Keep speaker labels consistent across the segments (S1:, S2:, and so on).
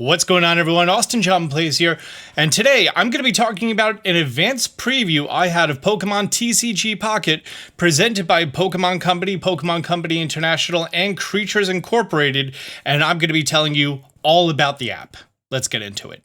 S1: What's going on, everyone? Austin John Plays here, and today I'm going to be talking about an advanced preview I had of Pokemon TCG Pocket presented by Pokemon Company International, and Creatures Incorporated, and I'm going to be telling you all about the app. Let's get into it.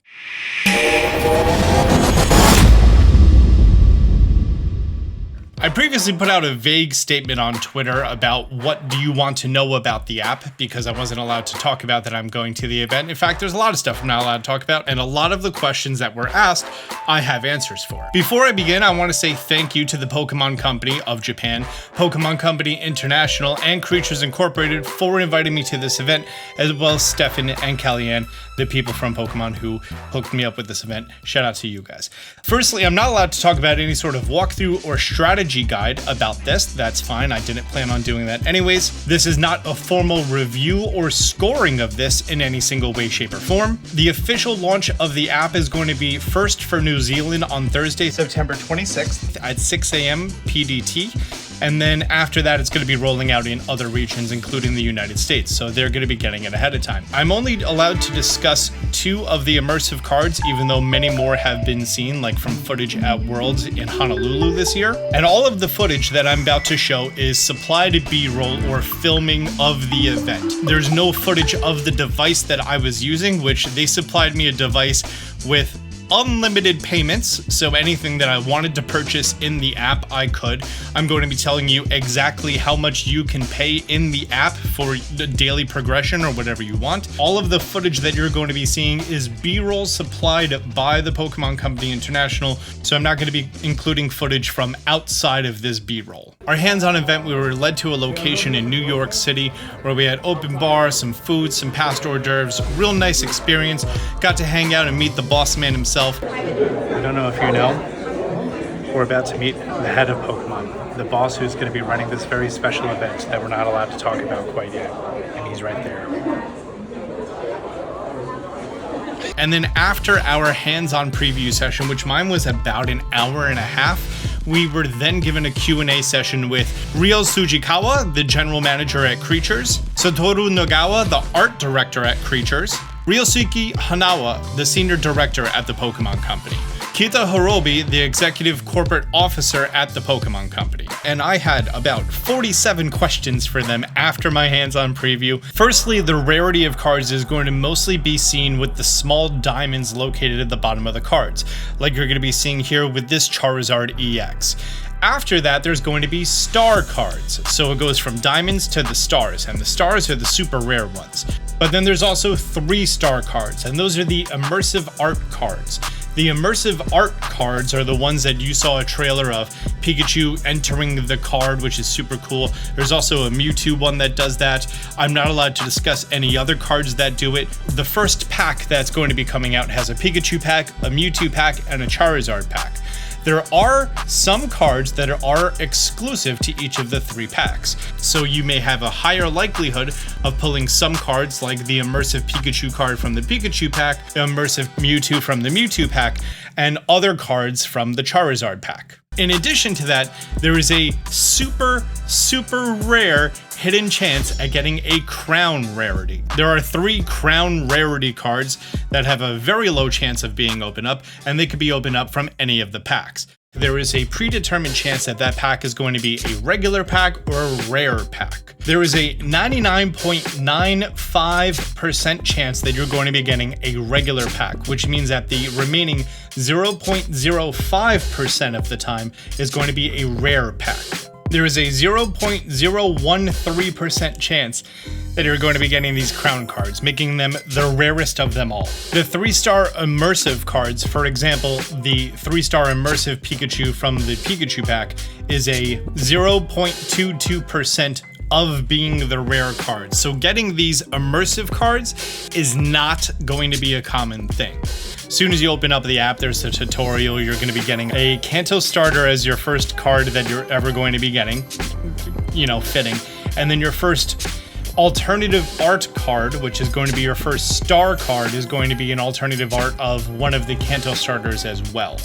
S1: I previously put out a vague statement on Twitter about what do you want to know about the app, because I wasn't allowed to talk about that I'm going to the event. In fact, there's a lot of stuff I'm not allowed to talk about, and a lot of the questions that were asked, I have answers for. Before I begin, I want to say thank you to the Pokemon Company of Japan, Pokemon Company International, and Creatures Incorporated for inviting me to this event, as well as Stefan and Kellyanne, the people from Pokemon who hooked me up with this event. Shout out to you guys. Firstly, I'm not allowed to talk about any sort of walkthrough or strategy guide about this. That's fine. I didn't plan on doing that anyways. This is not a formal review or scoring of this in any single way, shape, or form. The official launch of the app is going to be first for New Zealand on Thursday, September 26th at 6 a.m. PDT. And then after that, it's going to be rolling out in other regions, including the United States. So they're going to be getting it ahead of time. I'm only allowed to discuss 2 of the immersive cards, even though many more have been seen, like from footage at Worlds in Honolulu this year. And all of the footage that I'm about to show is supplied B-roll or filming of the event. There's no footage of the device that I was using, which they supplied me a device with unlimited payments, so anything that I wanted to purchase in the app, I could. I'm going to be telling you exactly how much you can pay in the app for the daily progression or whatever you want. All of the footage that you're going to be seeing is B-roll supplied by the Pokemon Company International, so I'm not going to be including footage from outside of this B-roll. Our hands-on event, we were led to a location in New York City where we had open bar, some food, some past hors d'oeuvres, real nice experience. Got to hang out and meet the boss man himself. I don't know if you know, we're about to meet the head of Pokemon, the boss who's going to be running this very special event that we're not allowed to talk about quite yet, and he's right there. And then after our hands-on preview session, which mine was about an hour and a half, we were then given a Q&A session with Ryo Tsujikawa, the general manager at Creatures, Satoru Nagawa, the art director at Creatures, Ryosuke Hanawa, the senior director at the Pokemon Company, Kita Hirobi, the executive corporate officer at the Pokemon Company. And I had about 47 questions for them after my hands-on preview. Firstly, the rarity of cards is going to mostly be seen with the small diamonds located at the bottom of the cards, like you're going to be seeing here with this Charizard EX. After that, there's going to be star cards. So it goes from diamonds to the stars, and the stars are the super rare ones. But then there's also 3-star cards, and those are the immersive art cards. The immersive art cards are the ones that you saw a trailer of, Pikachu entering the card, which is super cool. There's also a Mewtwo one that does that. I'm not allowed to discuss any other cards that do it. The first pack that's going to be coming out has a Pikachu pack, a Mewtwo pack, and a Charizard pack. There are some cards that are exclusive to each of the 3 packs, so you may have a higher likelihood of pulling some cards like the immersive Pikachu card from the Pikachu pack, the immersive Mewtwo from the Mewtwo pack, and other cards from the Charizard pack. In addition to that, there is a super rare hidden chance at getting a crown rarity. There are 3 crown rarity cards that have a very low chance of being opened up, and they could be opened up from any of the packs. There is a predetermined chance that that pack is going to be a regular pack or a rare pack. There is a 99.95% chance that you're going to be getting a regular pack, which means that the remaining 0.05% of the time is going to be a rare pack. There is a 0.013% chance that you're going to be getting these crown cards, making them the rarest of them all. The 3-star immersive cards, for example, the 3-star immersive Pikachu from the Pikachu pack is a 0.22% of being the rare card. So getting these immersive cards is not going to be a common thing. As soon as you open up the app, there's a tutorial. You're going to be getting a Kanto starter as your first card that you're ever going to be getting, you know, fitting. And then your first alternative art card, which is going to be your first star card, is going to be an alternative art of one of the Kanto starters as well.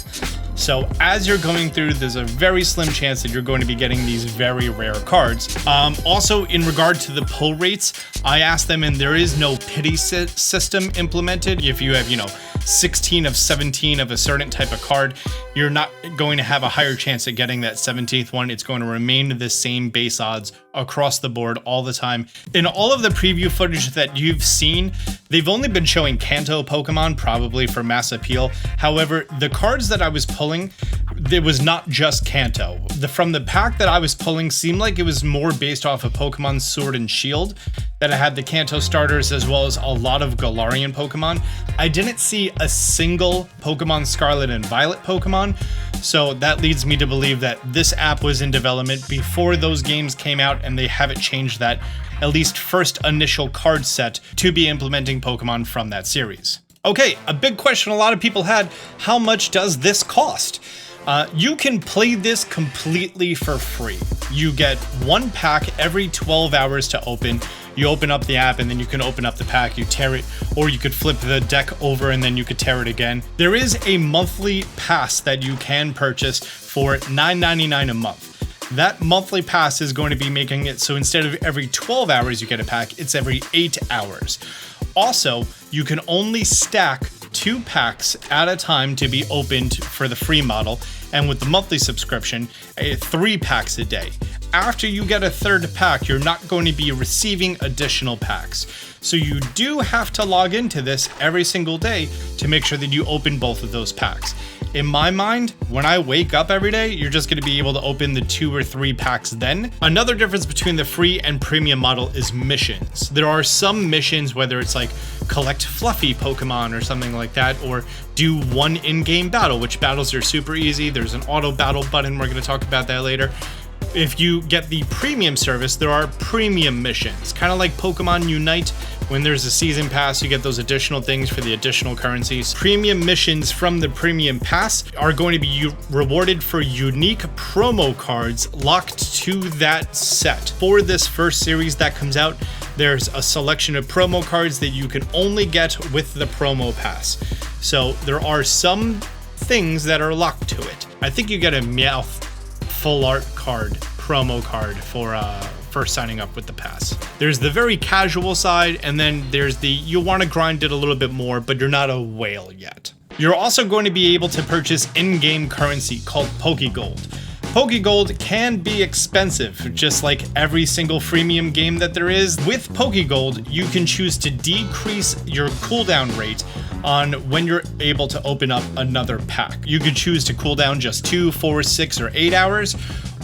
S1: So as you're going through, there's a very slim chance that you're going to be getting these very rare cards. Also, in regard to the pull rates, I asked them, and there is no pity system implemented. If you have, 16 of 17 of a certain type of card, you're not going to have a higher chance at getting that 17th one. It's going to remain the same base odds across the board all the time. In all of the preview footage that you've seen, they've only been showing Kanto Pokemon, probably for mass appeal. However, the cards that I was pulling, it was not just Kanto. From the pack that I was pulling seemed like it was more based off of Pokemon Sword and Shield, that I had the Kanto starters as well as a lot of Galarian Pokemon. I didn't see a single Pokemon Scarlet and Violet Pokemon, so that leads me to believe that this app was in development before those games came out, and they haven't changed that at least first initial card set to be implementing Pokemon from that series. Okay, a big question a lot of people had: how much does this cost? You can play this completely for free. You get one pack every 12 hours to open. You open up the app and then you can open up the pack, you tear it, or you could flip the deck over and then you could tear it again. There is a monthly pass that you can purchase for $9.99 a month. That monthly pass is going to be making it so instead of every 12 hours you get a pack, it's every 8 hours. Also, you can only stack 2 packs at a time to be opened for the free model, and with the monthly subscription, 3 packs a day. After you get a 3rd pack, you're not going to be receiving additional packs. So you do have to log into this every single day to make sure that you open both of those packs. In my mind, when I wake up every day, you're just going to be able to open the 2 or 3 packs then. Another difference between the free and premium model is missions. There are some missions, whether it's like collect fluffy Pokemon or something like that, or do one in-game battle, which battles are super easy. There's an auto battle button. We're going to talk about that later. If you get the premium service, there are premium missions, kind of like Pokemon Unite. When there's a season pass, you get those additional things for the additional currencies. Premium missions from the premium pass are going to be rewarded for unique promo cards locked to that set. For this first series that comes out, there's a selection of promo cards that you can only get with the promo pass. So there are some things that are locked to it. I think you get a Meowth full art card, promo card for signing up with the pass. There's the very casual side, and then there's the you want to grind it a little bit more, but you're not a whale yet. You're also going to be able to purchase in-game currency called Pokegold. Pokegold can be expensive, just like every single freemium game that there is. With Pokegold, you can choose to decrease your cooldown rate on when you're able to open up another pack. You could choose to cool down just 2, 4, 6, or 8 hours,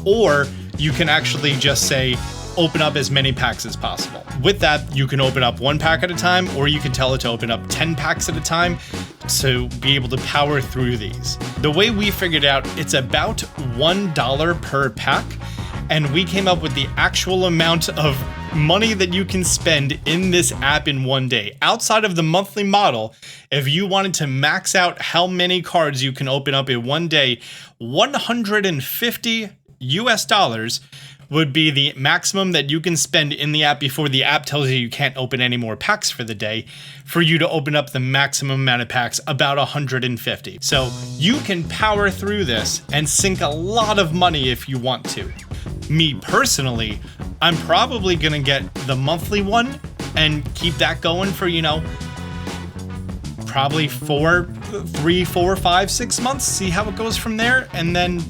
S1: or you can actually just say, open up as many packs as possible. With that, you can open up 1 pack at a time, or you can tell it to open up 10 packs at a time to be able to power through these. The way we figured out, it's about $1 per pack, and we came up with the actual amount of money that you can spend in this app in one day. Outside of the monthly model, if you wanted to max out how many cards you can open up in one day, $150 US would be the maximum that you can spend in the app before the app tells you can't open any more packs for the day, for you to open up the maximum amount of packs, about 150. So you can power through this and sink a lot of money if you want to. Me personally, I'm probably gonna get the monthly one and keep that going for, probably 3, 4, 5, 6 months, see how it goes from there, and then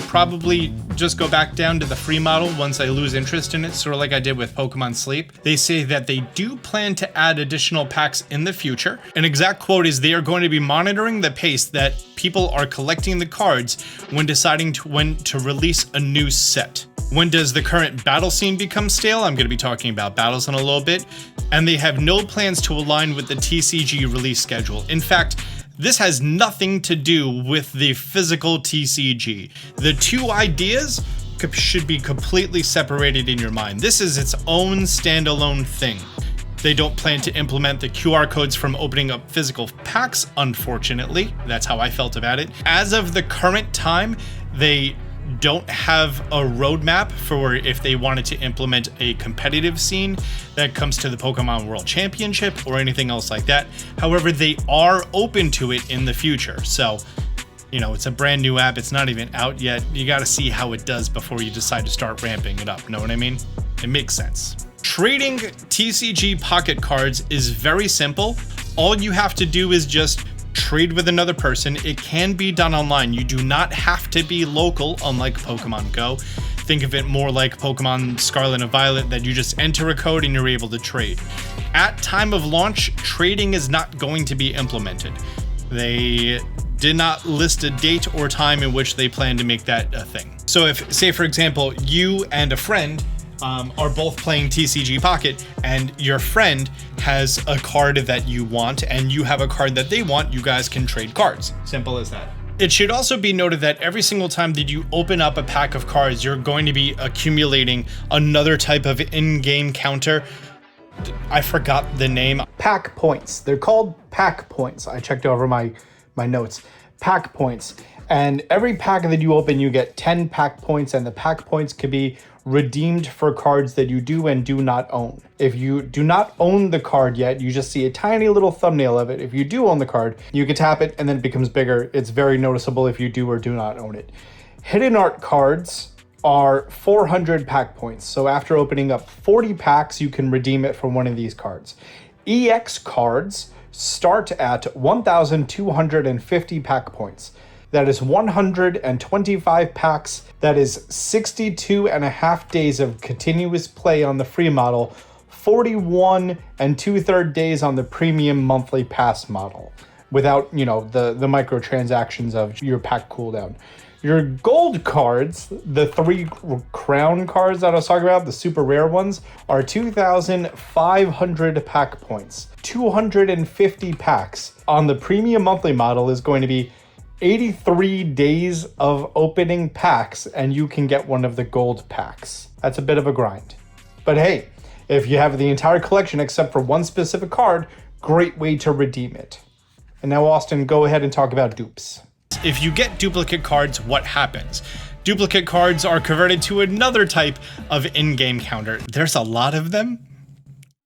S1: probably just go back down to the free model once I lose interest in it, sort of like I did with Pokemon Sleep. They say that they do plan to add additional packs in the future. An exact quote is they are going to be monitoring the pace that people are collecting the cards when deciding when to release a new set. When does the current battle scene become stale? I'm going to be talking about battles in a little bit. And they have no plans to align with the TCG release schedule. In fact, this has nothing to do with the physical TCG. The two ideas should be completely separated in your mind. This is its own standalone thing. They don't plan to implement the QR codes from opening up physical packs, unfortunately. That's how I felt about it. As of the current time, they don't have a roadmap for if they wanted to implement a competitive scene that comes to the Pokemon World Championship or anything else like that. However, they are open to it in the future. So You know, it's a brand new app. It's not even out yet. You got to see how it does before you decide to start ramping it up. Know what I mean? It makes sense. Trading TCG Pocket cards is very simple. All you have to do is just trade with another person. It can be done online. You do not have to be local, unlike Pokemon Go. Think of it more like Pokemon Scarlet and Violet, that you just enter a code and you're able to trade. At time of launch, trading is not going to be implemented. They did not list a date or time in which they plan to make that a thing. So if, say for example, you and a friend are both playing TCG Pocket and your friend has a card that you want and you have a card that they want, you guys can trade cards. Simple as that. It should also be noted that every single time that you open up a pack of cards, you're going to be accumulating another type of in-game counter. I forgot the name.
S2: Pack points. They're called pack points. I checked over my notes. Pack points. And every pack that you open, you get 10 pack points, and the pack points could be redeemed for cards that you do and do not own. If you do not own the card yet, you just see a tiny little thumbnail of it. If you do own the card, you can tap it and then it becomes bigger. It's very noticeable if you do or do not own it. Hidden art cards are 400 pack points. So after opening up 40 packs, you can redeem it for one of these cards. EX cards start at 1,250 pack points. That is 125 packs. That is 62 and a half days of continuous play on the free model, 41 and 2/3 days on the premium monthly pass model, without, you know, the microtransactions of your pack cooldown. Your gold cards, the 3 crown cards that I was talking about, the super rare ones, are 2,500 pack points. 250 packs on the premium monthly model is going to be 83 days of opening packs, and you can get one of the gold packs. That's a bit of a grind. But hey, if you have the entire collection except for one specific card, great way to redeem it. And now, Austin, go ahead and talk about dupes.
S1: If you get duplicate cards, what happens? Duplicate cards are converted to another type of in-game counter. There's a lot of them.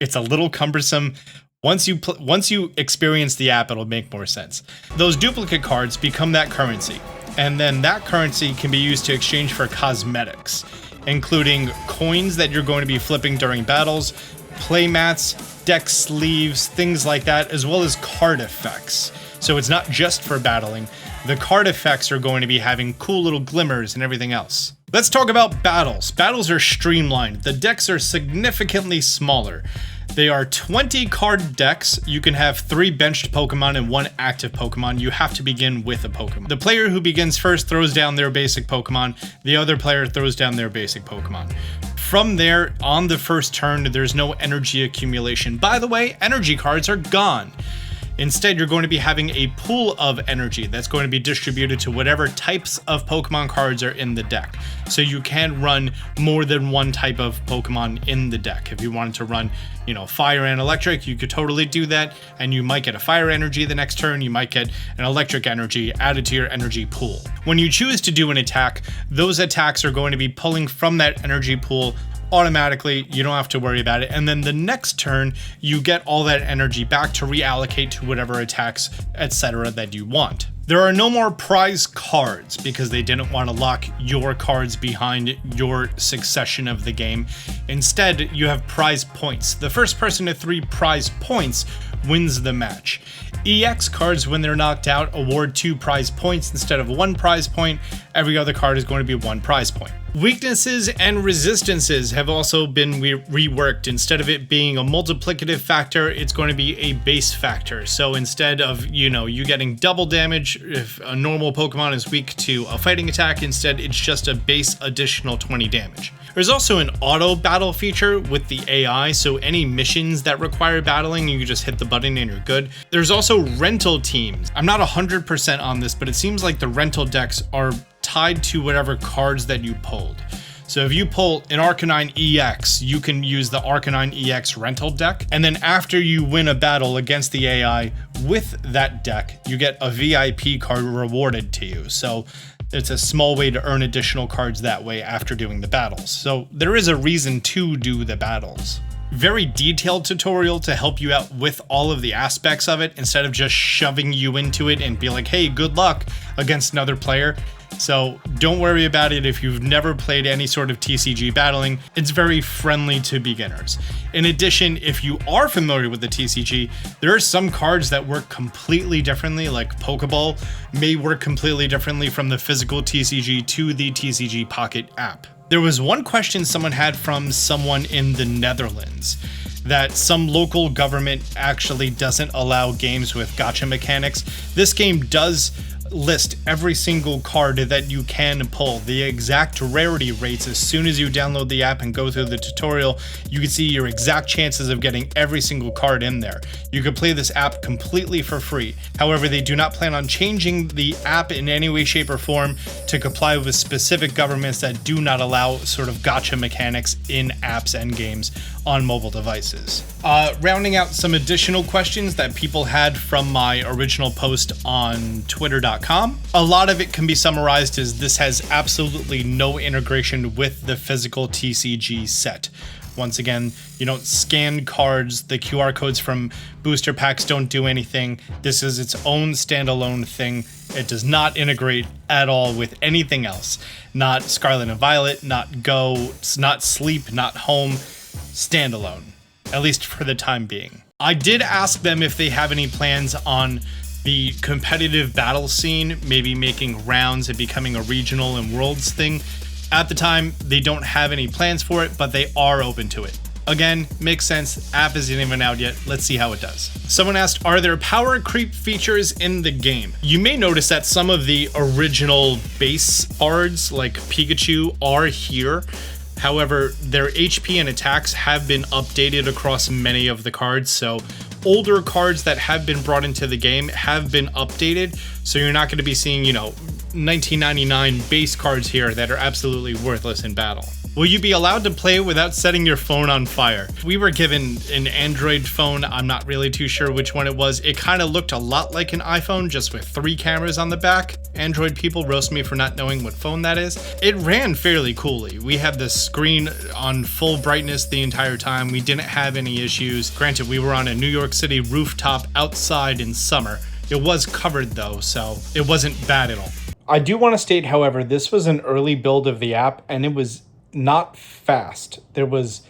S1: It's a little cumbersome. Once you experience the app, it'll make more sense. Those duplicate cards become that currency, and then that currency can be used to exchange for cosmetics, including coins that you're going to be flipping during battles, play mats, deck sleeves, things like that, as well as card effects. So it's not just for battling. The card effects are going to be having cool little glimmers and everything else. Let's talk about battles. Battles are streamlined. The decks are significantly smaller. They are 20 card decks. You can have 3 benched Pokemon and 1 active Pokemon. You have to begin with a Pokemon. The player who begins first throws down their basic Pokemon. The other player throws down their basic Pokemon. From there, on the first turn, there's no energy accumulation. By the way, energy cards are gone. Instead, you're going to be having a pool of energy that's going to be distributed to whatever types of Pokemon cards are in the deck. So you can run more than one type of Pokemon in the deck. If you wanted to run, fire and electric, you could totally do that. And you might get a fire energy the next turn. You might get an electric energy added to your energy pool. When you choose to do an attack, those attacks are going to be pulling from that energy pool automatically. You don't have to worry about it. And then the next turn, you get all that energy back to reallocate to whatever attacks, etc. that you want. There are no more prize cards because they didn't want to lock your cards behind your succession of the game. Instead, you have prize points. The first person to 3 prize points wins the match. EX cards, when they're knocked out, award 2 prize points instead of 1 prize point. Every other card is going to be 1 prize point. Weaknesses and resistances have also been reworked. Instead of it being a multiplicative factor, it's going to be a base factor. So instead of, you getting double damage if a normal Pokemon is weak to a fighting attack, instead it's just a base additional 20 damage. There's also an auto battle feature with the AI, so any missions that require battling, you can just hit the button and you're good. There's also rental teams. I'm not 100% on this, but it seems like the rental decks are tied to whatever cards that you pulled. So if you pull an Arcanine EX, you can use the Arcanine EX rental deck. And then after you win a battle against the AI with that deck, you get a VIP card rewarded to you. So it's a small way to earn additional cards that way after doing the battles. So there is a reason to do the battles. very detailed tutorial to help you out with all of the aspects of it instead of just shoving you into it and be like, hey, good luck against another player. So don't worry about it if you've never played any sort of TCG battling. It's very friendly to beginners. In addition, if you are familiar with the TCG, there are some cards that work completely differently, like Pokeball may work completely differently from the physical TCG to the TCG Pocket app. There was one question someone had from someone in the Netherlands, that some local government actually doesn't allow games with gacha mechanics. This game does list every single card that you can pull, the exact rarity rates. As soon as you download the app and go through the tutorial, you can see your exact chances of getting every single card in there. You can play this app completely for free. However, they do not plan on changing the app in any way, shape, or form to comply with specific governments that do not allow sort of gacha mechanics in apps and games on mobile devices. Rounding out some additional questions that people had from my original post on twitter.com. A lot of it can be summarized as this has absolutely no integration with the physical TCG set. Once again, you don't scan cards, the QR codes from booster packs don't do anything. This is its own standalone thing. It does not integrate at all with anything else. Not Scarlet and Violet, not Go, not Sleep, not Home. Standalone, at least for the time being. I did ask them if they have any plans on the competitive battle scene, maybe making rounds and becoming a regional and worlds thing. At the time, they don't have any plans for it, but they are open to it. Again, makes sense. App isn't even out yet. Let's see how it does. Someone asked, are there power creep features in the game? You may notice that some of the original base cards, like Pikachu, are here. However, their HP and attacks have been updated across many of the cards, so older cards that have been brought into the game have been updated, so you're not going to be seeing, 1999 base cards here that are absolutely worthless in battle. Will you be allowed to play without setting your phone on fire? We were given an Android phone. I'm not really too sure which one it was. It kind of looked a lot like an iPhone, just with 3 cameras on the back. Android people roast me for not knowing what phone that is. It ran fairly coolly. We had the screen on full brightness the entire time. We didn't have any issues. Granted, we were on a New York City rooftop outside in summer. It was covered though, so it wasn't bad at all.
S2: I do want to state, however, this was an early build of the app, and it was not fast. There was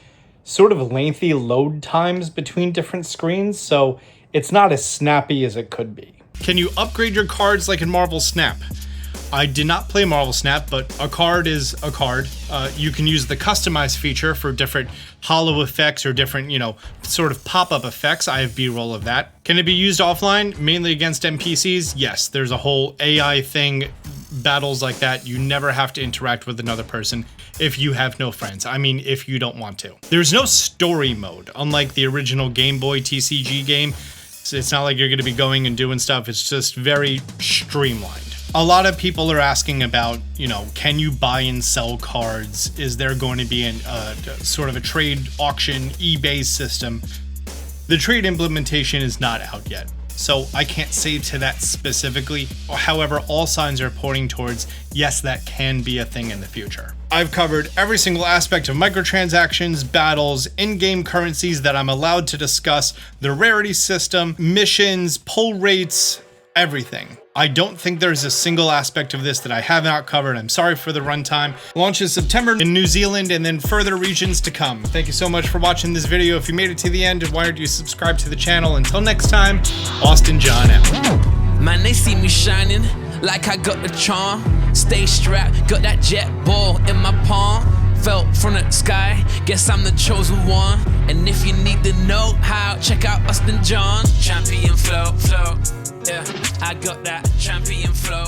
S2: sort of lengthy load times between different screens, so it's not as snappy as it could be.
S1: Can you upgrade your cards like in Marvel Snap? I did not play Marvel Snap, but a card is a card. You can use the customize feature for different hollow effects or different, sort of pop-up effects. I have B-roll of that. Can it be used offline, mainly against NPCs? Yes, there's a whole AI thing, battles like that. You never have to interact with another person if you have no friends. I mean, if you don't want to. There's no story mode, unlike the original Game Boy TCG game. So it's not like you're going to be going and doing stuff. It's just very streamlined. A lot of people are asking about, can you buy and sell cards? Is there going to be sort of a trade auction eBay system? The trade implementation is not out yet, so I can't say to that specifically. However, all signs are pointing towards, yes, that can be a thing in the future. I've covered every single aspect of microtransactions, battles, in-game currencies that I'm allowed to discuss, the rarity system, missions, pull rates, everything. I don't think there's a single aspect of this that I have not covered. I'm sorry for the runtime. Launches September in New Zealand and then further regions to come. Thank you so much for watching this video. If you made it to the end, why don't you subscribe to the channel? Until next time, Austin John out.
S3: Man, they see me shining like I got the charm. Stay strapped, got that jet ball in my palm. Fell from the sky, guess I'm the chosen one. And if you need to know how, check out Austin John. Champion flow. Yeah, I got that champion flow.